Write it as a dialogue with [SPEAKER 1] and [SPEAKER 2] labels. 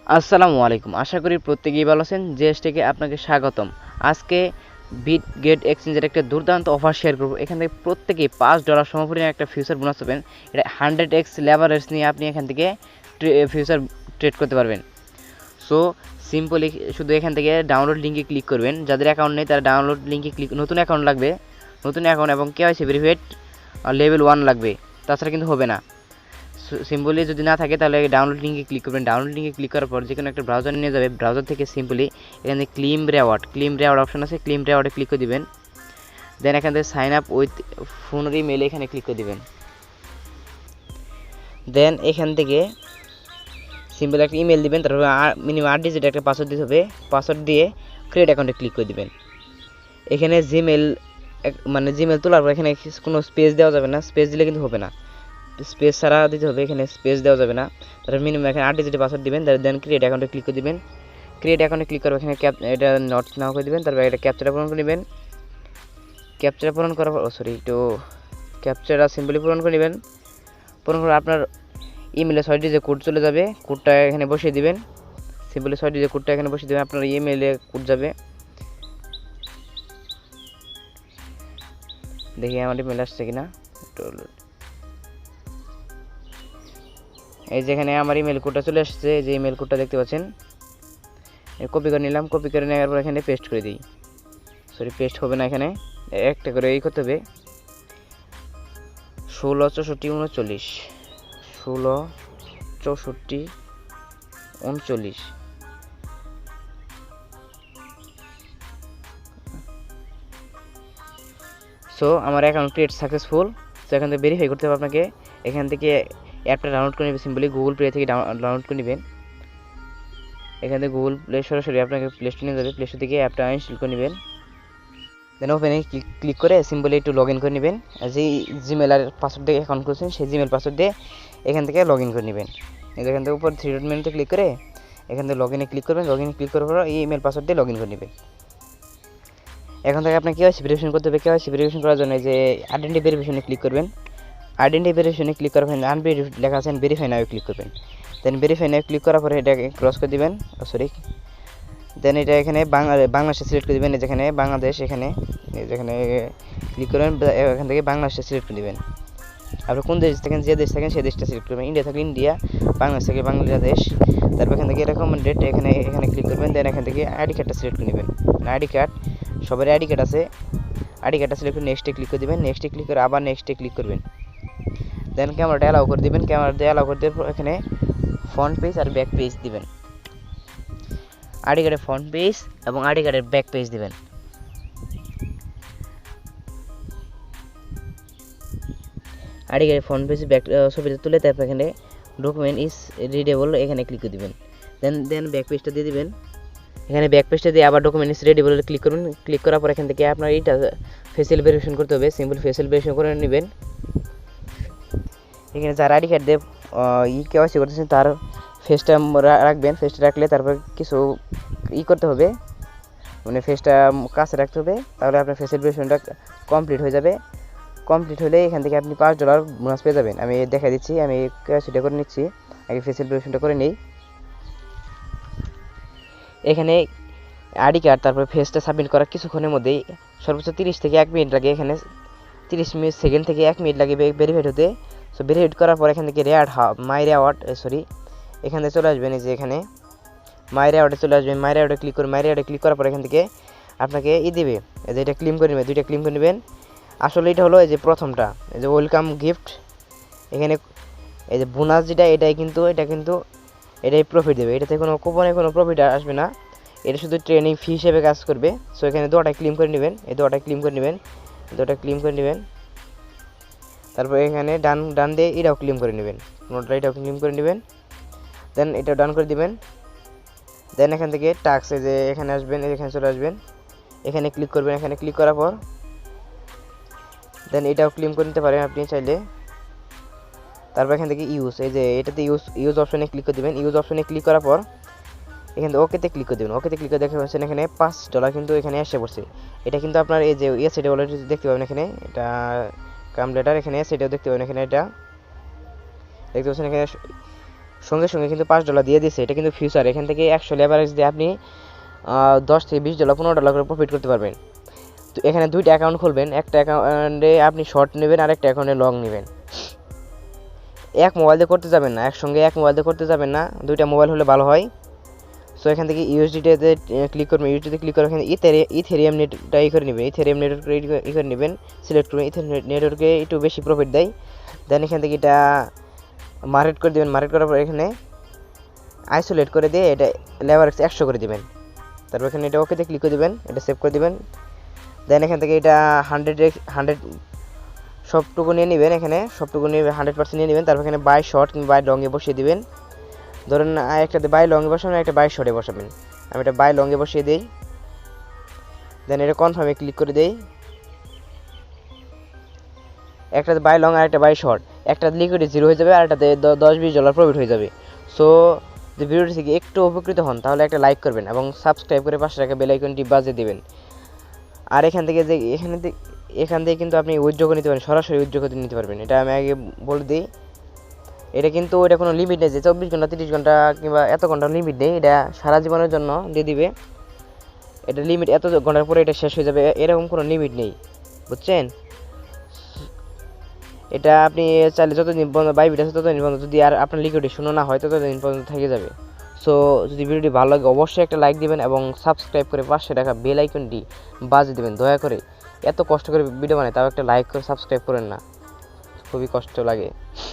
[SPEAKER 1] আসসালামু আলাইকুম, আশা করি প্রত্যেকেই ভালো আছেন। জিএস থেকে আপনাকে স্বাগতম। আজকে বিট গেট এক্সচেঞ্জের একটা দুর্দান্ত অফার শেয়ার করব। এখান থেকে প্রত্যেকেই $5 সমপরিমাণ একটা ফিউচার বোনাস পাবেন। এটা 100x লেভারেজ নিয়ে আপনি এখান থেকে ফিউচার ট্রেড করতে পারবেন। সো সিম্পলি শুধু এখান থেকে ডাউনলোড লিঙ্কে ক্লিক করবেন। যাদের অ্যাকাউন্ট নেই তারা ডাউনলোড লিঙ্কে ক্লিক, নতুন অ্যাকাউন্ট লাগবে, নতুন অ্যাকাউন্ট এবং কেওয়াইসি ভেরিফাইড লেভেল 1 লাগবে, তাছাড়া কিন্তু হবে না। সিম্পলি যদি না থাকে তাহলে ডাউনলোড লিঙ্কে ক্লিক করবেন। ডাউনলোড লিঙ্কে ক্লিক করার পর যে কোনো একটা ব্রাউজার নিয়ে যাবে। ব্রাউজার থেকে সিম্পলি এখানে ক্লিম রেওয়ার্ড অপশন আছে, ক্লিম রেওয়ার্ডে ক্লিক করে দিবেন। দেন এখান থেকে সাইন আপ উইথ ফোনের ইমেলে এখানে ক্লিক করে দিবেন। দেন এখান থেকে সিম্পল একটা ইমেল দিবেন, তারপর মিনিমাম 8 ডিজিট একটা পাসওয়ার্ড দিতে হবে। পাসওয়ার্ড দিয়ে ক্রিয়েট অ্যাকাউন্টে ক্লিক করে দিবেন। এখানে জিমেল তোলার পর এখানে কোনো স্পেস দেওয়া যাবে না, স্পেস দিলে কিন্তু হবে না, স্পেস ছাড়া দিতে হবে, এখানে স্পেস দেওয়া যাবে না। তারপর মিনিমাম এখানে 8 ডিজিটের পাসওয়ার্ড দিবেন। দেন ক্রিয়েট অ্যাকাউন্টে ক্লিক করে দিবেন। ক্রিয়েট অ্যাকাউন্টে ক্লিক করবে, এখানে এটা নট নাও করে দিবেন। তারপর এটা ক্যাপচাটা পূরণ করে নেবেন। ক্যাপচাটা পূরণ করার পর ক্যাপচাটা সিম্পলি পূরণ করে নেবেন। পূরণ করে আপনার ইমেলে 6 ডিজিটের কোড চলে যাবে, কোডটা এখানে বসিয়ে দিবেন। সিম্পলি 6 ডিজিটের কোডটা এখানে বসিয়ে দিবেন, আপনার ইমেলে কোড যাবে। দেখি আমার ইমেল আসছে কিনা। এই যেখানে আমার ইমেল কোডটা চলে আসছে, যে ইমেল কোডটা দেখতে পাচ্ছেন, কপি করে নিলাম। কপি করে নেওয়ার পর এখানে পেস্ট করে দিই। পেস্ট হবে না, এখানে একটা করে এই করতে হবে। 16 64 39, 16 64 39। সো আমার অ্যাকাউন্ট ক্রিয়েট সাকসেসফুল। সো এখান থেকে ভেরিফাই করতে হবে আপনাকে। এখান থেকে অ্যাপটা ডাউনলোড করে নেবেন, সিম্পলি গুগল প্লে থেকে ডাউনলোড করে নেবেন। এখান থেকে গুগল প্লে সরাসরি আপনাকে প্লে স্টোরে নিয়ে যাবে, প্লে স্টোর থেকে অ্যাপটা ইনস্টল করে নেবেন। দেন ওপেনে ক্লিক করে সিম্পলি একটু লগ ইন করে নেবেন। যেই জিমেল আর পাসওয়ার্ড দিয়ে অ্যাকাউন্ট করছেন সেই জিমেল পাসওয়ার্ড দিয়ে এখান থেকে লগ ইন করে নেবেন। এখান থেকে উপর 3 ডট মেনুতে ক্লিক করে এখান থেকে লগ ইনে ক্লিক করবেন। লগ ইনে ক্লিক করার পর এই ইমেল পাসওয়ার্ড দিয়ে লগ ইন করে নেবেন। এখন থেকে আপনাকে কেওয়াইসি ভেরিফিকেশন করতে হবে। কেওয়াইসি ভেরিফিকেশন করার জন্য যে আইডেন্টি ভেরিফিকেশনে ক্লিক করবেন। আইডেন্টি ভেরিফিকেশনে ক্লিক করার পর আনভেরিফাইড লেখা আছে, ভেরিফাই নাও ক্লিক করবেন। দেন ভেরিফাই নাও ক্লিক করার পরে এটাকে ক্রস করে দিবেন। দেন এটা এখানে বাংলাদেশে সিলেক্ট করে দেবেন। যেখানে বাংলাদেশ, এখানে যেখানে ক্লিক করবেন, এখান থেকে বাংলাদেশে সিলেক্ট করে দেবেন। আপনি কোন দেশ থাকেন, যে দেশ থাকেন সেই দেশটা সিলেক্ট করবেন। ইন্ডিয়া থাকলে ইন্ডিয়া, বাংলাদেশ থেকে বাংলাদেশ। তারপর এখান থেকে রেকমেন্ডেড এখানে ক্লিক করবেন। দেন এখান থেকে আইডি কার্ডটা সিলেক্ট করে নেবেন। আইডি কার্ড, সবার আইডি কার্ড আছে, আইডি কার্ডটা সিলেক্ট করে নেক্সটে ক্লিক করে দেবেন। নেক্সটে ক্লিক করে আবার নেক্সটে ক্লিক করবেন। দেন ক্যামেরাটা অ্যালাউ করে দেবেন। ক্যামেরাতে অ্যালাউ করে দেওয়ার পর এখানে ফ্রন্ট পেজ আর ব্যাক পেজ দিবেন। আইডি কার্ডের ফ্রন্ট পেজ এবং আইডি কার্ডের ব্যাক পেজ দিবেন। আইডি কার্ডের ফ্রন্ট পেজ ব্যাক ছবিটা তুলে তারপর এখানে ডকুমেন্ট ইজ রিডেবল এখানে ক্লিক করে দিবেন। দেন ব্যাক পেজটা দিয়ে দিবেন। এখানে ব্যাক পেজটা দিয়ে আবার ডকুমেন্ট ইজ রিডেবল ক্লিক করবেন। ক্লিক করার পর এখান থেকে আপনার এইটা ফেসিয়াল ভেরিফিকেশন করতে হবে। সিম্পল ফেসিয়াল ভেরিফিকেশন করে নেবেন। এখানে যারা আইডি কার্ড দিয়ে কেওয়াইসি করতেছেন তার ফেসটা রাখবেন। ফেসটা রাখলে তারপর কিছু করতে হবে, মানে ফেসটা কাছে রাখতে হবে, তাহলে আপনার ফেসিয়াল ভেরিফিকেশনটা কমপ্লিট হয়ে যাবে। কমপ্লিট হলে এখান থেকে আপনি $5 বোনাস পেয়ে যাবেন। আমি দেখা দিচ্ছি, আমি কেওয়াইসিটা করে নিচ্ছি, আগে ফেসিয়াল ভেরিফিকেশনটা করে নিই। এখানে আইডি কার্ড তারপর ফেসটা সাবমিট করার কিছুক্ষণের মধ্যেই সর্বোচ্চ 30 থেকে 1 মিনিট লাগে। এখানে 30 সেকেন্ড থেকে 1 মিনিট লাগে ভেরিফাইড হতে। সো ভেরিফাইড করার পর এখান থেকে মাই রেওয়ার্ড এখানে চলে আসবেন। এই যে এখানে মাই রেওয়ার্ডে চলে আসবেন। মাই রেওয়ার্ডে ক্লিক করে মাই রেওয়ার্ডে ক্লিক করার পর এখান থেকে আপনাকে দেবে, এই যে এটা ক্লেম করে নেবেন, 2টা ক্লেম করে নেবেন। আসলে এটা হলো এই যে প্রথমটা, এই যে ওয়েলকাম গিফট, এখানে এই যে বোনাস যেটা এটাই কিন্তু এটাই প্রফিট দেবে। এটাতে কোনো কুপনে কোনো প্রফিট আসবে না, এটা শুধু ট্রেনিং ফি হিসেবে কাজ করবে। সো এখানে 2টা ক্লেম করে নেবেন, এই 2টা ক্লেম করে নেবেন, 2টা ক্লেম করে নেবেন। তারপর এখানে ডান দিয়ে এটাও ক্লেম করে নেবেন, নোটটা এটাও ক্লেম করে নেবেন। দেন এটাও ডান করে দিবেন। দেন এখান থেকে টাস্ক, এই যে এখানে আসবেন, এখানে চলে আসবেন, এখানে ক্লিক করবেন। এখানে ক্লিক করার পর দেন এটাও ক্লেম করে নিতে পারেন আপনি চাইলে। তারপর এখান থেকে ইউজ, এই যে এটাতে ইউজ অপশনে ক্লিক করে দেবেন। ইউজ অপশনে ক্লিক করার পর এখানে ওকেতে ক্লিক করে দেবেন। ওকেতে ক্লিক করে দেখতে পাচ্ছেন এখানে $5 কিন্তু এখানে এসে পড়ছে। এটা কিন্তু আপনার এই যে সেটা অলরেডি দেখতে পাবেন, এখানে এটা কাম লেটার, এখানে সেটাও দেখতে পাবেন, এখানে এটা দেখতে পাচ্ছেন। এখানে সঙ্গে সঙ্গে কিন্তু $5 দিয়ে দিচ্ছে। এটা কিন্তু ফিউচার, এখান থেকে 100 লেভারেজ দিয়ে আপনি $10 থেকে $20 $15 করে প্রফিট করতে পারবেন। তো এখানে দুইটা অ্যাকাউন্ট খুলবেন, একটা অ্যাকাউন্টে আপনি শর্ট নেবেন আর একটা অ্যাকাউন্টে লং নেবেন। এক মোবাইল দিয়ে করতে যাবেন না, একসঙ্গে এক মোবাইল দিয়ে করতে যাবেন না, দুইটা মোবাইল হলে ভালো হয়। সো এখান থেকে ইউএসডিতে ক্লিক করবেন, ইউএসডিতে ক্লিক করে এখানে ইথেরিয়াম নেটটা করে নেবেন, ইথেরিয়াম নেটওয়ার্ক করে নেবেন, সিলেক্ট করবেন। ইথেরিয়াম নেটওয়ার্কে একটু বেশি প্রফিট দেয়। দেন এখান থেকে এটা মার্কেট করে দেবেন, মার্কেট করার পর এখানে আইসোলেট করে দিয়ে এটা লেভারেজ 100 করে দেবেন। তারপর এখানে এটা ওকেতে ক্লিক করে দেবেন, এটা সেভ করে দেবেন। দেন এখান থেকে এটা 100 সবটুকু নিয়ে নেবেন, এখানে সবটুকু নিয়ে 100% নিয়ে নেবেন। তারপর এখানে বাই শর্ট কিংবা বাই লংয়ে বসিয়ে দিবেন। ধরুন একটাতে বাই লংয়ে বসাবেন, একটা বাই শর্টে বসাবেন। আমি এটা বাই লংয়ে বসিয়ে দিই। দেন এটা কনফার্মে ক্লিক করে দিই। একটাতে বাই লং আর একটা বাই শর্ট, একটা লিকুইডে 0 হয়ে যাবে আর একটাতে $10-20 প্রফিট হয়ে যাবে। সো যদি ভিডিওটি থেকে একটু উপকৃত হন তাহলে একটা লাইক করবেন এবং সাবস্ক্রাইব করে পাশে রাখা বেল আইকনটি বাজিয়ে দিবেন। আর এখান থেকে যে এখান থেকে কিন্তু আপনি উইথড্র করে নিতে পারেন, সরাসরি উইথড্র করে নিতে পারবেন। এটা আমি আগে বলে দিই, এটা কিন্তু এটা কোনো লিমিট নেই যে 24 ঘন্টা 30 ঘন্টা কিংবা এত ঘন্টা লিমিট নেই, এটা সারা জীবনের জন্য দিয়ে দিবে। এটা লিমিট এত ঘন্টার পরে এটা শেষ হয়ে যাবে, এরকম কোনো লিমিট নেই, বুঝছেন? এটা আপনি চাইলে যতদিন পর্যন্ত বাইবিট আছে ততদিন পর্যন্ত, যদি আর আপনার লিকুইডে শূন্য না হয় ততদিন পর্যন্ত থেকে যাবে। সো যদি ভিডিওটি ভালো লাগে অবশ্যই একটা লাইক দিবেন এবং সাবস্ক্রাইব করে পাশে রাখা বেল আইকনটি বাজিয়ে দেবেন দয়া করে। এত কষ্ট করে ভিডিও বানাই তাও একটা লাইক করে সাবস্ক্রাইব করেন না, খুবই কষ্ট লাগে।